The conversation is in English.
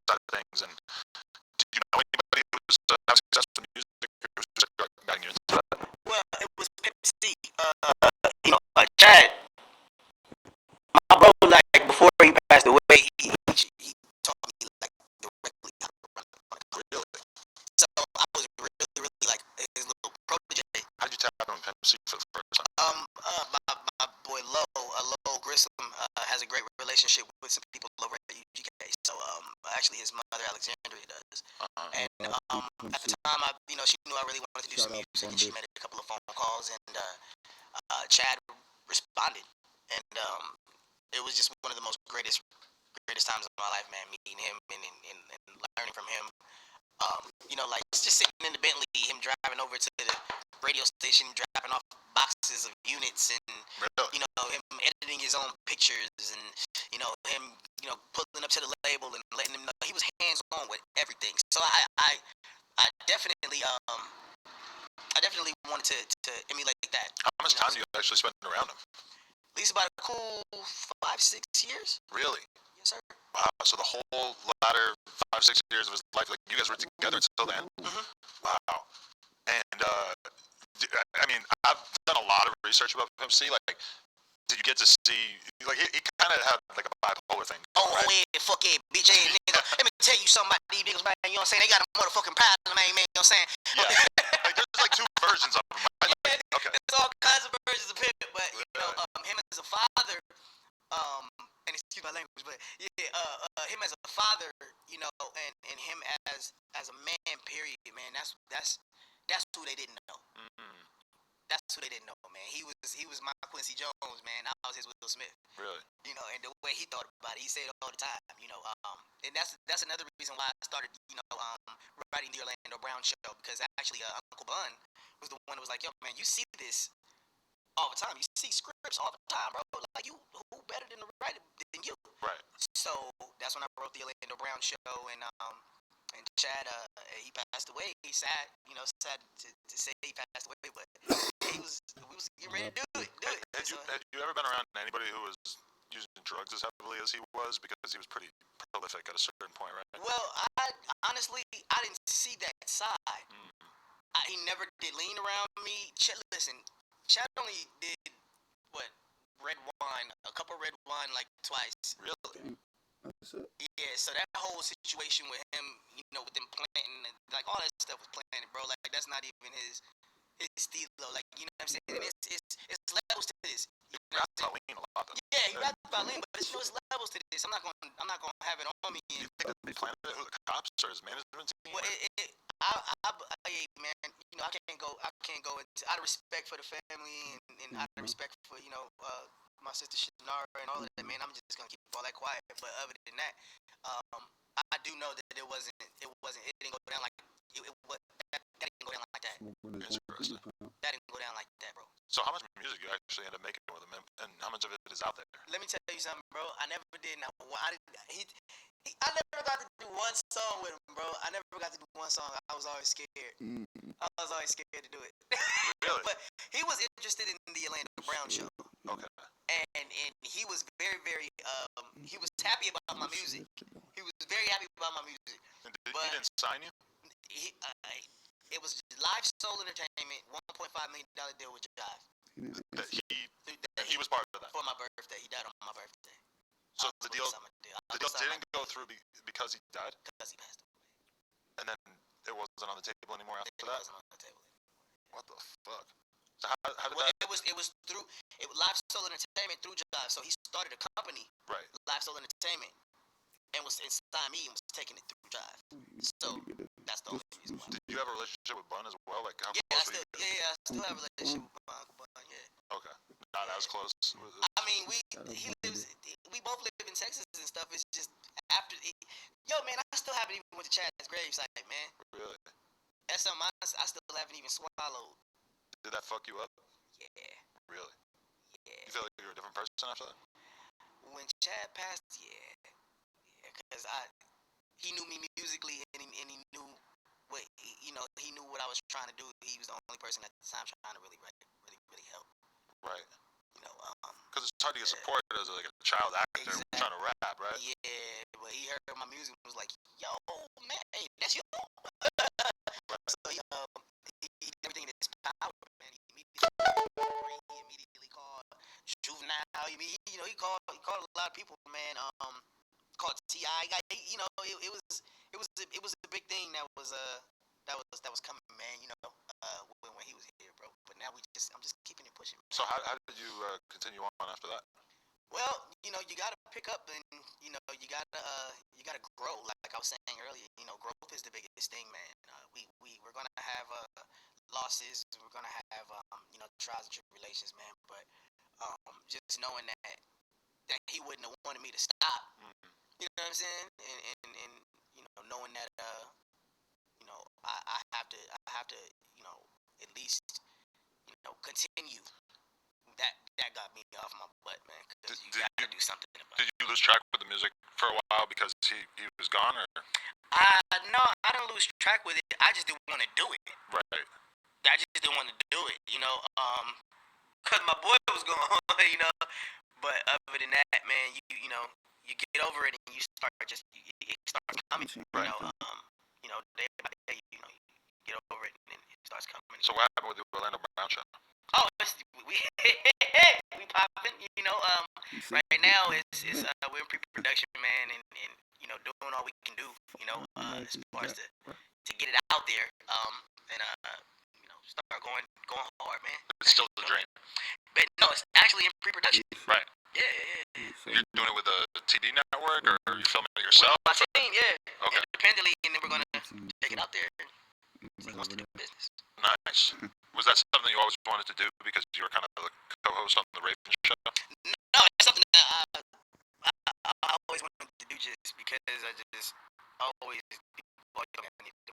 side of things. And did you know anybody who was having success with music, or was just guiding you into that? Well, it was Pimp. Chad, my bro, like before he passed away, he taught me like directly how to run a company. Really? So I was really like his little protege. How did you tap on Pimp C for the first time? My boy Lo Grissom has a great relationship with some people over at UGK. So actually his mother Alexandria does. And at the time, she knew I really wanted to do some music, and she made a couple of phone calls, and Chad responded, and it was just one of the most greatest times of my life, man. Meeting him and learning from him. Like just sitting in the Bentley, him driving over to the radio station, dropping off boxes of units, and really? Him editing his own pictures, and him pulling up to the label and letting him know he was hands on with everything. So I definitely wanted to emulate that. How much time do you actually spend around him? At least about a cool 5-6 years. Really? Yes, sir. Wow. So the whole latter 5-6 years of his life, like you guys were together until then. Mm-hmm. Wow. And I mean, I've done a lot of research about Pimp C. Like, did you get to see? Like, he kind of had like a bipolar thing. Oh, right? Yeah, fuck yeah, bitch, hey, nigga. Let me tell you something about these niggas, man. You know what I'm saying? They got a motherfucking problem, man. You know what I'm saying? Yeah. Like, there's like two versions of him. Right? Like, okay. There's all kinds of versions of Pimp, but him as a father, and excuse my language, but yeah, him as a father, and him as a man, period, man. That's who they didn't know. Mm-hmm. That's who they didn't know, man. He was my Quincy Jones, man. I was his Will Smith. Really? And the way he thought about it, he said it all the time. And that's another reason why I started, writing the Orlando Brown show, because actually Uncle Bun was the one that was like, yo, man, you see this all the time. You see scripts all the time, bro. Like, who better than to write it than you? Right. So that's when I wrote the Orlando Brown show, and Chad, he passed away. He's sad, sad to say he passed away, but we was getting ready to do it. Had you ever been around anybody who was using drugs as heavily as he was? Because he was pretty prolific at a certain point, right? Well, I honestly didn't see that side. He never did lean around me. Listen, Chad only did a cup of red wine like twice. Really? Yeah, so that whole situation with him, with them planting, and like all that stuff was planted, bro. Like that's not even his stilo. Like, you know what I'm saying? And it's levels to this. He rapped about lean a lot, though. Yeah, he rapped about lean, but it's levels to this. I'm not gonna have it on me. You think that they planted it? Who, the cops or his management team? Well, man, I can't go into, out of respect for the family, and out of respect for my sister Shinara and all of that, man. I'm just gonna keep all that quiet. But other than that, I do know that it didn't go down like that didn't go down like that. Interesting. That didn't go down like that, bro. So how much music you actually end up making with him, and how much of it is out there? Let me tell you something, bro. I never did. I never got to do one song with him, bro. I never got to do one song. I was always scared. I was always scared to do it. Really? But he was interested in the Orlando Brown show. Okay. And he was very, very he was happy about my music. He was very happy about my music. And he didn't sign you? It was Live Soul Entertainment, $1.5 million deal with Jive. He was part of that. For my birthday. He died on my birthday. So the deal didn't go through because he died? Because he passed away. And then it wasn't on the table anymore after that? It wasn't on the table anymore. What the fuck? So how did that? It was through Live Soul Entertainment through Jive. So he started a company, right? Live Soul Entertainment, and signed me and was taking it through Jive. So that's the only reason why. Did you have a relationship with Bun as well? Like how I close still have a relationship with my Uncle Bun. Yeah. Okay. Not as close. I mean, we both live in Texas and stuff. It's just after man, I still haven't even went to Chad's gravesite, man. Really? That's something I still haven't even swallowed. Did that fuck you up? Yeah. Really? Yeah. You feel like you're a different person after that? When Chad passed, yeah, because he knew me musically, and he knew what he knew what I was trying to do. He was the only person at the time trying to really help. Right. Because it's hard to get support as like a child actor trying to rap, right? Yeah, but he heard my music and was like, yo, man, hey, that's you. So he did everything in his power, man. He immediately called Juvenile. He called a lot of people, man. Called T.I. It was a big thing that was coming, man. When he was here, bro. But now I'm just keeping it pushing. Man. So how did you continue on after that? Well, you gotta pick up, and you gotta grow. Like I was saying earlier, growth is the biggest thing, man. We're gonna have losses. We're gonna have trials and tribulations, man. But just knowing that he wouldn't have wanted me to stop. Mm-hmm. You know what I'm saying? And knowing that I have to at least continue. That got me off my butt, man. Cause you gotta do something about it. Did you lose track with the music for a while because he was gone, or? No, I didn't lose track with it. I just didn't want to do it. Right. I just didn't want to do it, cause my boy was gone, But other than that, man, you get over it and you start it starts coming. Right. Day by day, you get over it and then it starts coming. So what happened with the Orlando Brown show? Oh, we popping. Right now it's we're in pre-production, man, and doing all we can do, as far as to get it out there, and start going hard, man. It's still the dream. But no, it's actually in pre-production. Right. Yeah. You're doing it with a TV network, or are you filming it yourself? With my team, yeah. Okay. Independently, and then we're gonna take it out there and see who wants to do business. Nice. Was that something you always wanted to do because you were kind of the co-host on the Raven show? No, it's something that I always wanted to do just because I always I need to